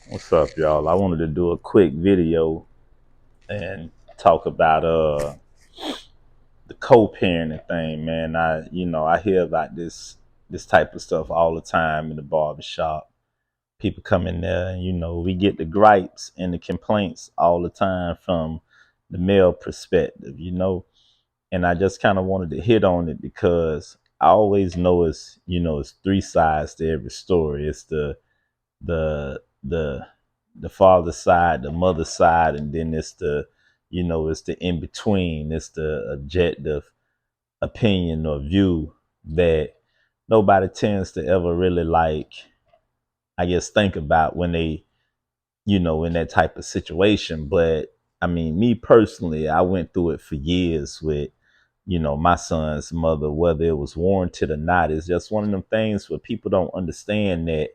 What's up, y'all? I wanted to do a quick video and talk about the co-parenting thing, man. I hear about this type of stuff all the time in the barbershop. People come in there and we get the gripes and the complaints all the time from the male perspective. And I just kind of wanted to hit on it because I always know it's three sides to every story. It's the the the father side, the mother side, and then it's the in between. It's the objective opinion or view that nobody tends to ever really I guess, think about when they, in that type of situation. But I mean, me personally, I went through it for years with, my son's mother, whether it was warranted or not. It's just one of them things where people don't understand that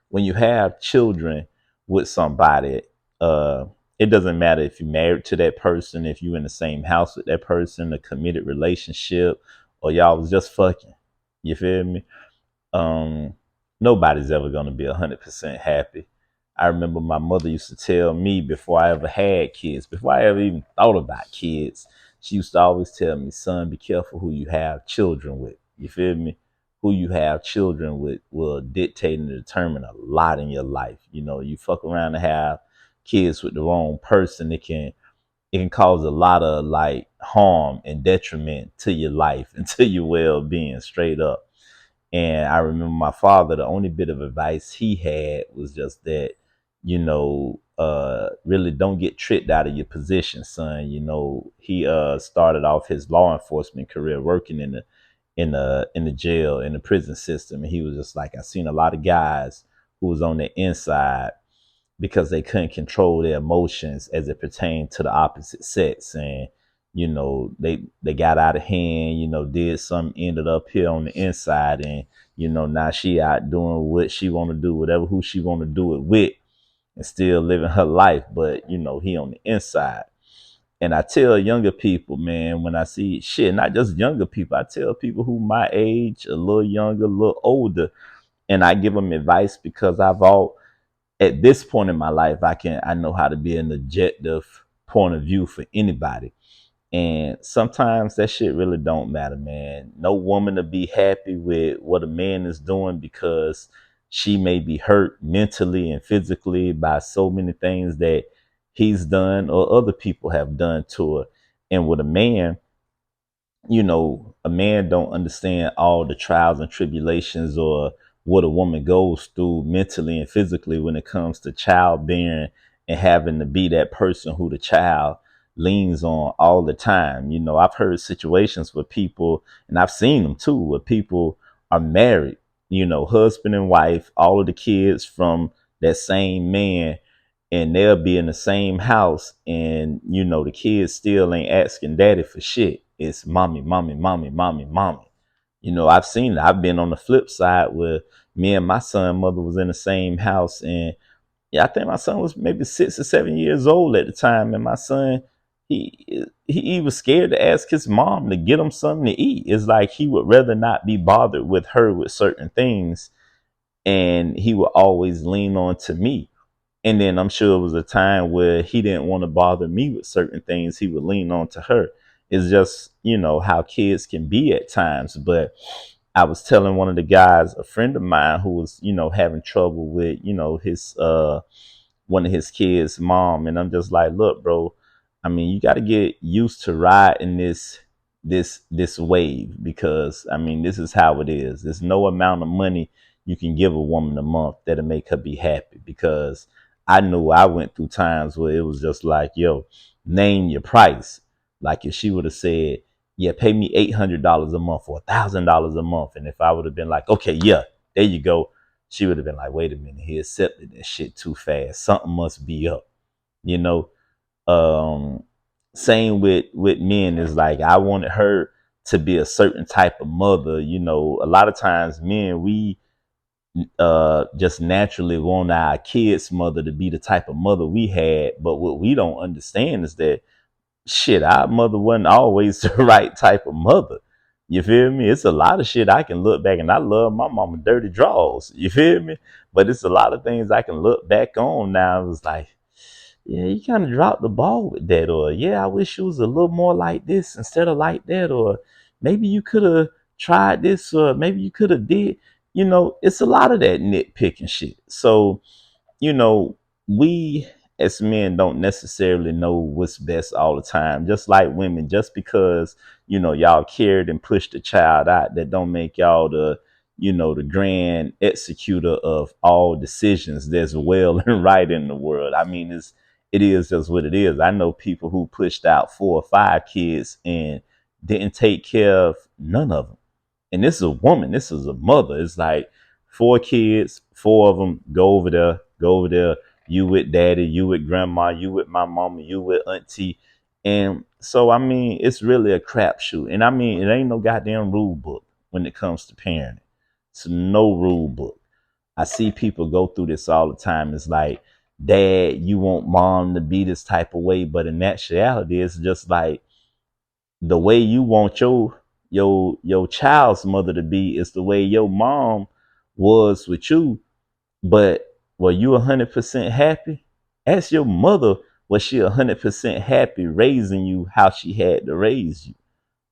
when you have children with somebody, uh, it doesn't matter if you're married to that person, if you're in the same house with that person, a committed relationship, or y'all was just fucking. You feel me? um Nobody's ever going to be 100% happy. I remember my mother used to tell me before I ever had kids, before I ever even thought about kids, she used to always tell me, son, be careful who you have children with. You feel me? Who you have children with will dictate and determine a lot in your life. You fuck around and have kids with the wrong person, it can cause a lot of harm and detriment to your life and to your well-being, straight up. And I remember my father, the only bit of advice he had was just that, really don't get tricked out of your position, son. He started off his law enforcement career working in the jail, in the prison system. And he was just like, I seen a lot of guys who was on the inside because they couldn't control their emotions as it pertained to the opposite sex. And they got out of hand, did something, ended up here on the inside. And now she out doing what she want to do, whatever who she want to do it with, and still living her life. But he on the inside. And I tell younger people, man, when I see shit, not just younger people, I tell people who my age, a little younger, a little older, and I give them advice because at this point in my life, I know how to be an objective point of view for anybody. And sometimes that shit really don't matter, man. No woman to be happy with what a man is doing because she may be hurt mentally and physically by so many things that he's done or other people have done to her. And with a man don't understand all the trials and tribulations or what a woman goes through mentally and physically when it comes to childbearing and having to be that person who the child leans on all the time. I've heard situations where people, and I've seen them too, where people are married, husband and wife, all of the kids from that same man, and they'll be in the same house, and the kids still ain't asking daddy for shit. It's mommy, mommy, mommy, mommy, mommy. I've seen it. I've been on the flip side where me and my son mother was in the same house, and yeah, I think my son was maybe 6 or 7 years old at the time, and my son, he was scared to ask his mom to get him something to eat. It's like he would rather not be bothered with her with certain things, and he would always lean on to me. And then I'm sure it was a time where he didn't want to bother me with certain things. He would lean on to her. It's just, how kids can be at times. But I was telling one of the guys, a friend of mine who was, having trouble with, his one of his kids' mom. And I'm just like, look, bro, I mean, you got to get used to riding this wave, because I mean, this is how it is. There's no amount of money you can give a woman a month that'll make her be happy, because I knew I went through times where it was just like, yo, name your price. Like if she would have said, yeah, pay me $800 a month or $1,000 a month. And if I would have been like, okay, yeah, there you go, she would have been like, wait a minute, he accepted that shit too fast. Something must be up, you know? Um, Same with men. Is like, I wanted her to be a certain type of mother. A lot of times men, we just naturally want our kids' mother to be the type of mother we had. But what we don't understand is that shit, our mother wasn't always the right type of mother. You feel me? It's a lot of shit I can look back, and I love my mama dirty draws. You feel me? But it's a lot of things I can look back on now. It was like, yeah, you kind of dropped the ball with that, or yeah, I wish you was a little more like this instead of like that, or maybe you could have tried this, or maybe you could have did. It's a lot of that nitpicking shit. So we as men don't necessarily know what's best all the time. Just like women, just because y'all carried and pushed the child out, that don't make y'all the grand executor of all decisions there's well and right in the world. I mean, it is just what it is. I know people who pushed out 4 or 5 kids and didn't take care of none of them. And this is a woman, this is a mother. It's like 4 kids, 4 of them, go over there, go over there. You with daddy, you with grandma, you with my mama, you with auntie. And so, I mean, it's really a crapshoot. And I mean, it ain't no goddamn rule book when it comes to parenting. It's no rule book. I see people go through this all the time. It's like, dad, you want mom to be this type of way. But in actuality, it's just like, the way you want your child's mother to be is the way your mom was with you. But were you 100% happy? Ask your mother, was she 100% happy raising you how she had to raise you?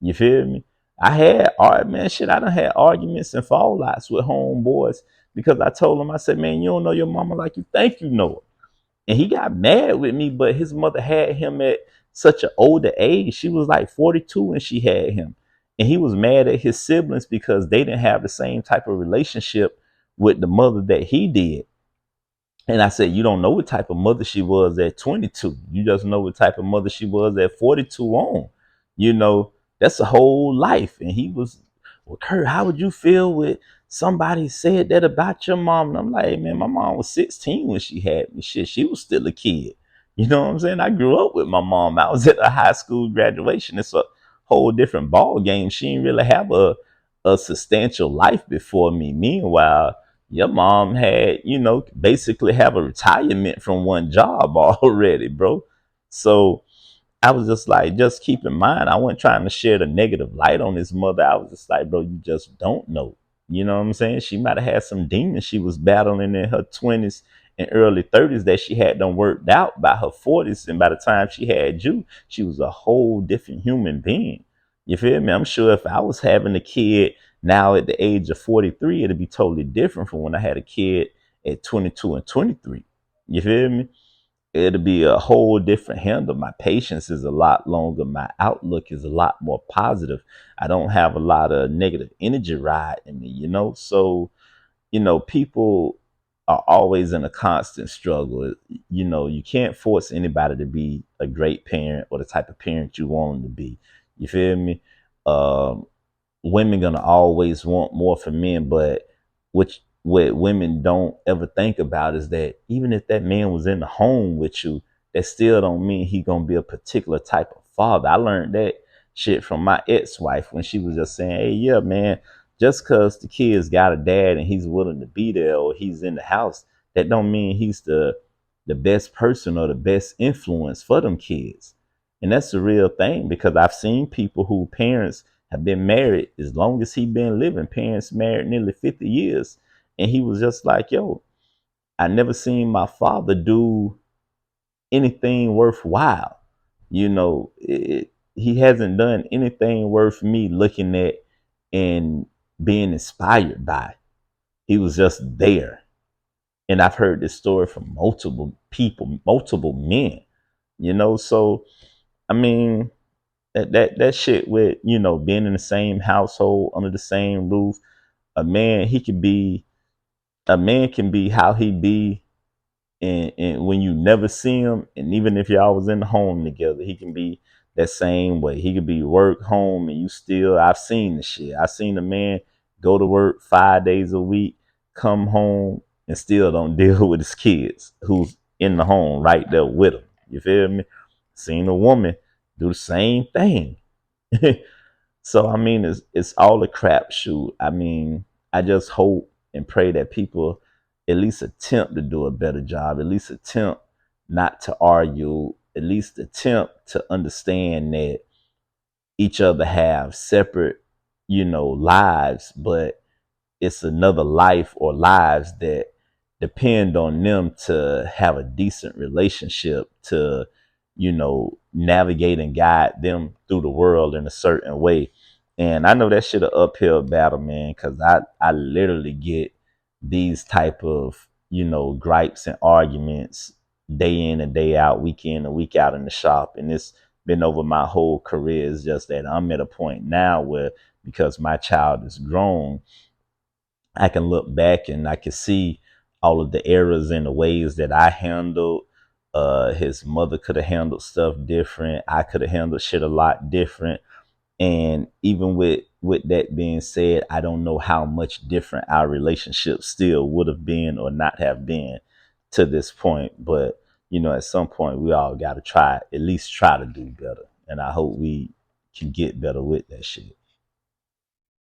You feel me? I done had arguments and fallouts with homeboys because I told them, I said, man, you don't know your mama like you think you know her. And he got mad with me, but his mother had him at such an older age. She was like 42 when she had him. And he was mad at his siblings because they didn't have the same type of relationship with the mother that he did. And I said, you don't know what type of mother she was at 22. You just know what type of mother she was at 42 on. You know, that's a whole life. And he was, well, Kurt, how would you feel with somebody said that about your mom? And I'm like, hey, man, my mom was 16 when she had me. Shit, she was still a kid. You know what I'm saying? I grew up with my mom. I was at a high school graduation. It's a whole different ball game. She didn't really have a substantial life before me. Meanwhile, your mom had, basically have a retirement from one job already, bro. So I was just like, just keep in mind, I wasn't trying to share the negative light on his mother. I was just like, bro, you just don't know. You know what I'm saying? She might have had some demons she was battling in her 20s and early 30s that she had done worked out by her 40s. And by the time she had you, she was a whole different human being. You feel me? I'm sure if I was having a kid now at the age of 43, it'd be totally different from when I had a kid at 22 and 23. You feel me? It'll be a whole different handle. My patience is a lot longer. My outlook is a lot more positive. I don't have a lot of negative energy riding me. So, people are always in a constant struggle. You can't force anybody to be a great parent or the type of parent you want them to be. You feel me? Um, Women gonna always want more from men, but what women don't ever think about is that even if that man was in the home with you, that still don't mean he gonna be a particular type of father. I learned that shit from my ex-wife when she was just saying, hey, yeah, man, just cause the kid's got a dad and he's willing to be there or he's in the house, that don't mean he's the best person or the best influence for them kids. And that's the real thing, because I've seen people who parents have been married as long as he been living. Parents married nearly 50 years. And he was just like, yo, I never seen my father do anything worthwhile. He hasn't done anything worth me looking at and being inspired by. He was just there. And I've heard this story from multiple people, multiple men, so I mean, that shit with, being in the same household under the same roof, a man, a man can be how he be, and when you never see him, and even if y'all was in the home together, he can be that same way. He could be work home and you still, I've seen the shit. I've seen a man go to work 5 days a week, come home and still don't deal with his kids who's in the home right there with him. You feel me? Seen a woman do the same thing. So I mean, it's all a crapshoot. I mean, I just hope and pray that people at least attempt to do a better job, at least attempt not to argue, at least attempt to understand that each other have separate lives, but it's another life or lives that depend on them to have a decent relationship, to navigate and guide them through the world in a certain way. And I know that shit an uphill battle, man, because I literally get these type of gripes and arguments day in and day out, week in and week out in the shop. And it's been over my whole career. It's just that I'm at a point now where, because my child is grown, I can look back and I can see all of the errors and the ways that I handled. His mother could have handled stuff different. I could have handled shit a lot different. And even with that being said, I don't know how much different our relationship still would have been or not have been to this point. But at some point, we all got to try, at least try to do better. And I hope we can get better with that shit.